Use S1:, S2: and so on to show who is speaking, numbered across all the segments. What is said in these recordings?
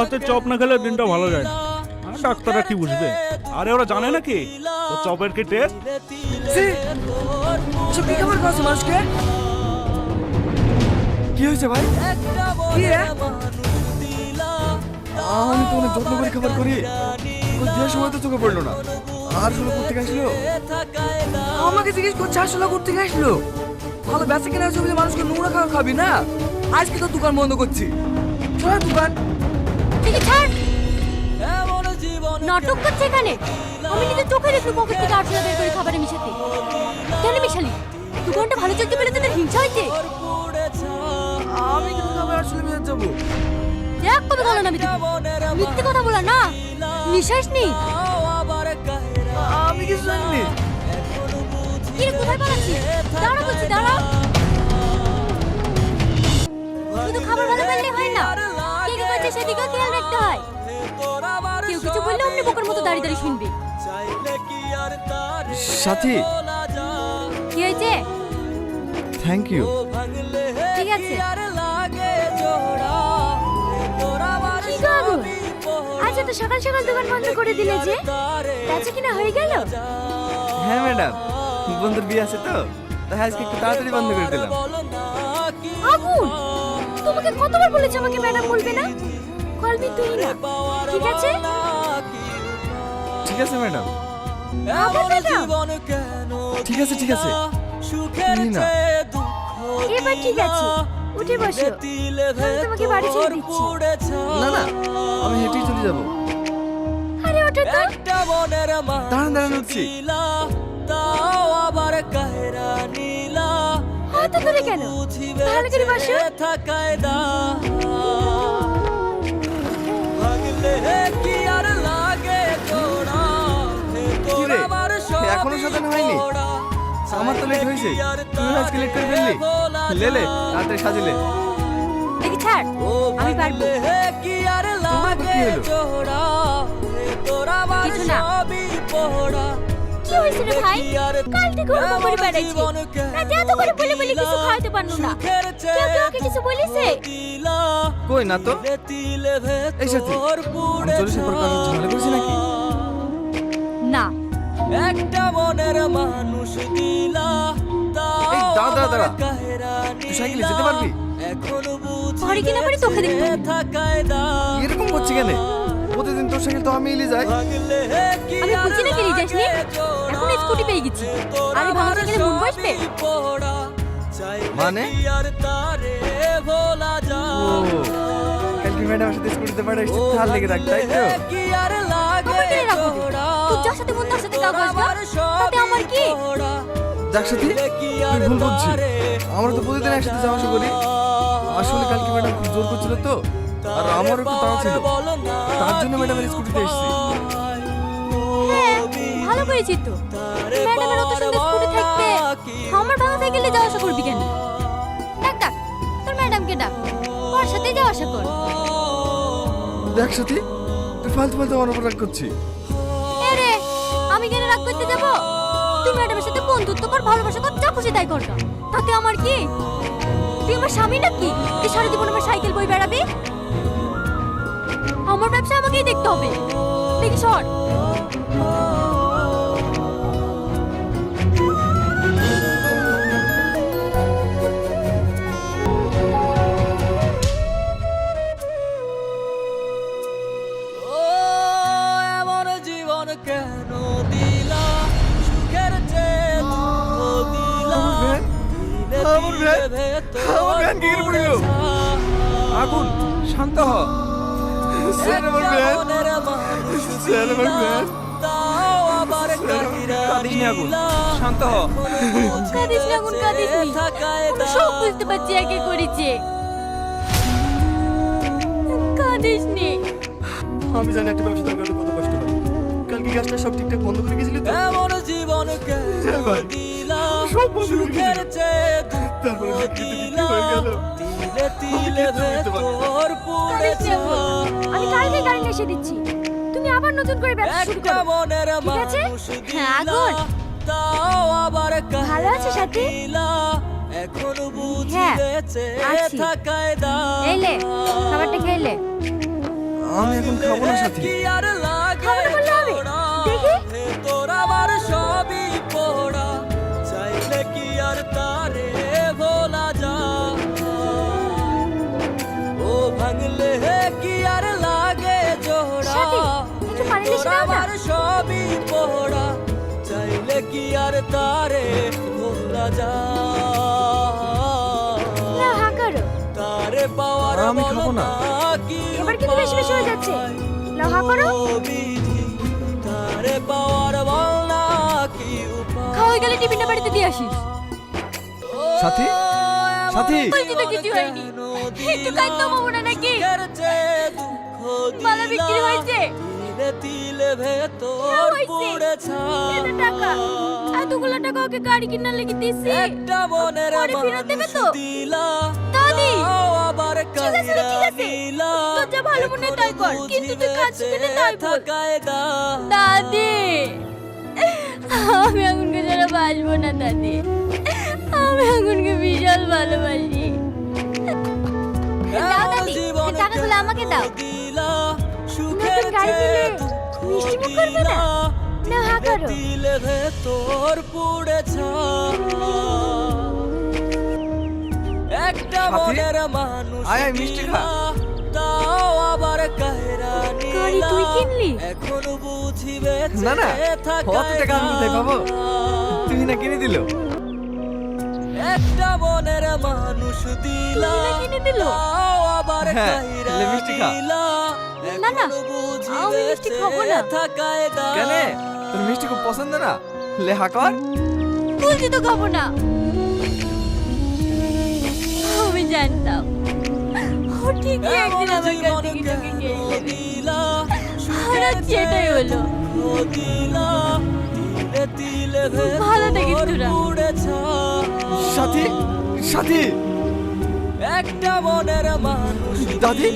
S1: হাতে চপ না খেলে দিনটা ভালো যায় না। আর ডাক্তাররা কি বুঝবে? আরে ওরা জানে নাকি তো চপের কি টেস্ট?
S2: সব কি খবর করছো মানুষকে?
S3: কি হয়েছে ভাই?
S2: কি রে?
S3: আমি তো অনেক যত্ন করে খাবার করি, ওই দেওয়ার সময় তো চোখে পড়লো না। আর শুনে করতে আসলো,
S2: আমাকে জিজ্ঞেস করছে আসলে করতে আসলো। ভালো বেঁচে কেনার ছবি মানুষকে নোংরা খাবার খাবি না। আজকে তো দোকান বন্ধ করছি। চল দোকান।
S4: দেখি ছাড়, নাটক করছে এখানে। আমি নিজের চোখে দেখলো পকেট থেকে 800 বের করে খাবারে মিশাতে। কেন মিশালি? দোকানটা ভালো চলতে পেলে তোদের হিংসা হইতে?
S2: আমি কিন্তু খাবার আসলে বিয়ে যাবো।
S4: দেখ কবে বলো না মিথ্যে কথা বলা না, নিঃশ্বাস নেই।
S2: আমি কিছু জানি।
S4: কি রে, কোথায় পালাচ্ছিস? দাঁড়া বলছি, দাঁড়া। শুধু খাবার ভালো পারলে হয় না, কে কি করছে সেদিকেও খেয়াল রাখতে হয়। কেউ কিছু বললে অমনি বোকার মতো দাঁড়িয়ে দাঁড়িয়ে শুনবি।
S3: সাথী
S4: কি হয়েছে?
S3: Thank you.
S4: ঠিক আছে। কি গো আগুন, আজ এত সকাল সকাল দোকান বন্ধ করে দিলে যে? বেচা কিনা হয়ে গেল?
S3: হ্যাঁ ম্যাডাম, বন্ধুর বিয়ে আছে তো, তাই আজকে একটু তাড়াতাড়ি বন্ধ করে দিলাম।
S4: আগুন, তোমাকে কতবার বলেছি আমাকে ম্যাডাম বলবে না? কল মি তুই না, ঠিক আছে?
S3: ঠিক আছে ম্যাডাম।
S4: আবার ম্যাডাম?
S3: ঠিক আছে ঠিক আছে, নি না।
S4: এবার ঠিক আছে, উঠে বসো। আমি তোমাকে বাড়ি ছেড়ে দিচ্ছি।
S3: না না, আমি হেঁটেই চলে যাবো।
S4: আরে ওঠো তো।
S3: দাঁড়ান দাঁড়ান, উঠছি।
S4: হাত ধরে কেন? ভালো করে বসো।
S3: কি রে, এখনো সাজানো হয়নি? আমার তো লেট হয়েছে, তুই আজকে লেট করে ফেললি। লে তাড়াতাড়ি সাজিলে।
S4: দেখি ছাড়, আমি পারবো।
S3: তোমার আবার কি হলো?
S4: কিছু না। কি হয়েছে রে ভাই? কাল থেকে ওরকম করে বেড়াইছি। রাতে এত করে বলে বলে কিছু খাওয়াতে পারলো না। কেউ কেউ ওকে কিছু বলেছে?
S3: কই না তো। এই সাথী, আমি চল্লিশের পর কারো ঝামেলা করেছি নাকি?
S4: না।
S5: একটা মনের মানুষ দিলা।
S3: এই দাঁড়া দাঁড়া দাঁড়া, তুই সাইকেলে যেতে পারবি?
S4: পারি কিনা পারি তোকে দেখতে হবে।
S3: এরকম করছি কেন? প্রতিদিন তোর সাইকেল তো আমি এলে যাই।
S4: আমি বুঝি না গেলি যাসনি, এখন স্কুটি পেয়ে গেছি। আরে ভাঙা সাইকেলে মন বসবে?
S3: মানে ও, কালকে ম্যাডামের সাথে স্কুটিতে পাঠাইছি, তার লেগে রাখ, তাই তো?
S4: আমার কেন রাখবো? তুই যার সাথে মন তার সাথে কাজ তাতে আমার কি?
S3: যাক সাথী, তুই ভুল বুঝছিস। আমরা তো প্রতিদিন একসাথে যাওয়া আসা করি। আসলে কালকে ম্যাডাম খুব জোর করছিল তো, আর আমারও একটু তাড়া ছিল, তার জন্য ম্যাডামের স্কুটিতে এসেছি।
S4: হ্যাঁ, ভালো করেছি তো। ম্যাডামের অত সুন্দর স্কুটি থাকতে আমার ভাঙা সাইকেলে যাওয়া আসা করবি কেন? ডাক ডাক, তোর ম্যাডামকে ডাক, ওর সাথে যাওয়া আসা কর।
S3: দেখ সাথী, তুই ফালতু ফালতু আমার উপর রাগ করছিস।
S4: আরে আমি কেন রাগ করতে যাব? তুই ম্যাডামের সাথে বন্ধুত্ব কর, ভালোবাসা কর, যা খুশি তাই কর না। তাতে আমার কি? তুই আমার স্বামী নাকি তুই সারা জীবন আমার সাইকেল বই বেড়াবি? আমার ব্যবসা আমাকেই দেখতে হবে। দেখি সর।
S5: ও এমন জীবন কেন দিলা, সুখের চেয়ে দুঃখ দিলা।
S3: আমার ভ্যান কি করে পড়লো?
S1: আগুন, শান্ত হ।
S3: স্যার আমার ভ্যান, স্যার আমার ভ্যান।
S1: কাঁদিস না আগুন, শান্ত হ।
S4: কাঁদিস না গুণ, কাঁদিস নি। আমি সব বুঝতে পারছি একে করেছে। কাঁদিস নি।
S3: আমি জানি একটা ব্যবসা করতে কত কষ্ট হয়। কালকে গ্যাসটা সব ঠিকঠাক বন্ধ করে গেছিলি তো?
S5: এমন জীবন কেন দিলা,
S3: সব বন্ধ করে
S5: সুখের
S3: গেছিল।
S5: চেয়ে
S3: তারপরে
S5: দুঃখ
S3: বিক্রি
S5: দিলা।
S3: হয়ে গেল।
S5: তিলে তিলে ভেতর
S4: কাঁদিস
S5: পুড়েছে।
S4: নি আগুন। আমি কালকে গাড়ি এসে দিচ্ছি, তুমি আবার নতুন করে ব্যবসা শুরু
S5: একটা
S4: করো।
S5: মনের
S4: ঠিক আছে?
S5: মানুষ
S4: হ্যাঁ
S5: দিলা,
S4: আগুন,
S5: তাও আবার
S4: ভালো আছো সাথী?
S5: দিলা। এখন বুঝি
S4: হ্যাঁ,
S5: বেঁচে
S4: আছি।
S5: থাকায়
S4: এই লে, খাবারটা খেয়ে লে।
S3: আমি এখন খাবো না সাথী।
S5: কি আর লাগে
S4: খাবো না বললে হবে? দেখি।
S5: তোর আমার সবই পোড়া চাইলে কি আর তারে ভোলা যায় ও ভাঙলে কি আর লাগে জোড়া
S4: সাথী, একটু পানি দিস
S5: তোর
S4: না
S5: আমার সবই পোড়া চাইলে কি আর তারে ভোলা যায়
S4: না হা করো।
S5: তারে পাওয়ার
S3: আমি খাবো না।
S5: কি
S4: এবার কিন্তু বেশি বেশি হয়ে যাচ্ছে। নাও হা করো।
S5: বিধি তারে পাওয়ার বল না কি উপায়
S4: খাওয়া হয়ে গেলে টিফিনটা বাড়িতে দিয়ে আসিস।
S3: সাথী, সাথী।
S4: বলছি তো কিছু হয়নি। একটু কাঁদতে পাবো না নাকি? মালা বিক্রি হয়েছে।
S5: তিলে ভেতর
S4: হয়েছে।
S5: পুড়ে
S4: এত টাকা, এতগুলো টাকা ওকে গাড়ি কিনার লেগে দিছি।
S5: একটা মনের
S4: পরে ফেরত দেবে তো?
S5: দিলা
S4: দাদি,
S5: তাও আবার
S4: ঠিক আছে রে, ঠিক আছে।
S5: দিলা
S4: তোর যা ভালো মনে হয় তাই কর, কিন্তু তুই খাচ্ছিস না তাই বল।
S5: থাকায় দা
S4: দাদি, আমি আগুনকে ছাড়া বাঁচবো না দাদি। আমি আগুনকে বিশাল ভালোবাসি। দাও দাদি, টাকাগুলো আমাকে দাও। নতুন গাড়ি কিনলে মিষ্টি মুখ করবে না? না হা করো।
S5: দিলে ভেতর পুড়ে একটা
S3: সাথী,
S5: মনের মানুষ
S3: আয় আয় মিষ্টি খা।
S5: তাও আবার কাহেরা
S4: গাড়ি তুই কিনলি?
S5: এখন বুঝিবে
S3: না না, অত টাকা আমি কোথায় পাবো? তুমি না কিনে দিল।
S5: একটা মনের মানুষ দিলা
S4: তুমি না কিনে দিল?
S5: তাও আবার
S3: হ্যাঁ,
S5: কাহেরা
S3: লে মিষ্টি খা।
S5: দিলা
S4: না, না,
S5: এখন বুঝিবে
S4: আমি মিষ্টি খাবো না।
S5: থাকায় দা
S3: কেন তোর মিষ্টি খুব পছন্দ না? লে হা কর।
S4: বলছি তো খাবো না। আমি জানতাম ও ঠিকই একদিন আমার কাছ থেকে তোকে কেড়ে নেবে। আর আজ সেটাই হলো। ভালো থাকিস তোরা।
S3: সাথী, সাথী।
S5: একটা মনের মানুষ
S3: দাদি,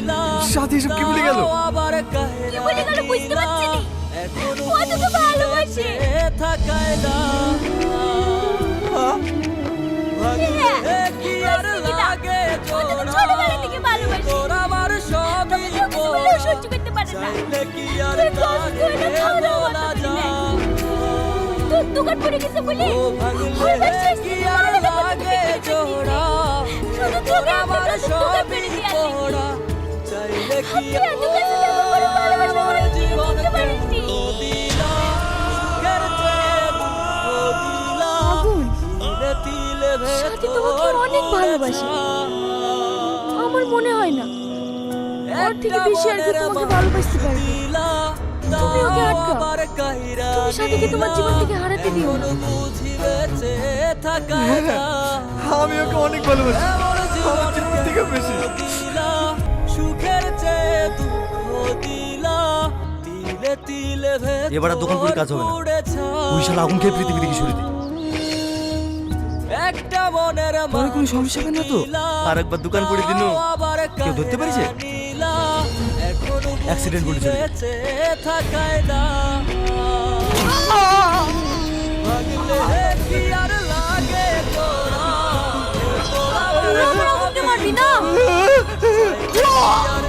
S3: সাথী এসব কি বলে গেল?
S5: আবার
S4: কি বলে গেল বুঝতে পারছি না। ও তোকে ভালোবাসে।
S5: থাকায় দা
S4: হ্যাঁ,
S5: কি আর
S4: বুঝছি না।
S5: লাগে
S4: ও তোকে ছোটবেলা থেকে ভালোবাসে।
S5: তোর আমার সবই
S4: তোকে কিছু বললেও সহ্য করতে পারে না।
S5: চাইলে কি আর
S4: তুই কষ্ট করে
S5: তারে
S4: খাওয়া দাওয়া
S5: বলা
S4: করতে দিলে।
S5: যায়
S4: তোর দোকান পড়ে গেছে বলে
S5: ও
S4: ওর
S5: ভাঙলে
S4: বাসায়
S5: কি
S4: এসে
S5: আর
S4: আমার দোকান
S5: লাগে
S4: থেকে
S5: জোড়া
S4: শুধু
S5: তোর
S4: তোকে
S5: আমার
S4: আমার দোকান
S5: সবই
S4: পেড়ে দিয়ে আসি।
S5: পোড়া চাইলে কি
S4: তুই এত কাছে দেখা করে ভালোবাসা করে
S5: জীবন
S4: বুঝতে পারিসনি।
S5: দিলা সুখের চেয়ে দুঃখ দিলা
S4: আগুন,
S5: তিলে তিলে
S4: সাথী তোমাকে অনেক ভালোবাসে। আমার মনে হয় না ওর থেকে বেশি আর কেউ তোমাকে ভালোবাসতে পারবে। তুমি ওকে আটকাও। তুমি সাথীকে তোমার জীবন থেকে হারাতে দিও না।
S3: আমি ওকে অনেক ভালোবাসি, আমার জীবন থেকে বেশি।
S5: সুখের চেয়ে দুঃখ দিলা তিলে তিলে
S6: এবার আর দোকান করে কাজ হবে না। ওই শালা আগুন খেয়ে পৃথিবী থেকে সরে দিই।
S5: একটা মনের
S3: তোর কোনো সমস্যা হবে না তো?
S6: আর একবার দোকান করে দিনু।
S5: কেউ
S6: ধরতে পেরেছে?
S5: অ্যাক্সিডেন্ট
S6: করে চলে গেছে।
S5: থাকায় না ভাগলে কি আর লাগে তোরা
S4: আমার আগুনকে মারবি না।
S5: আর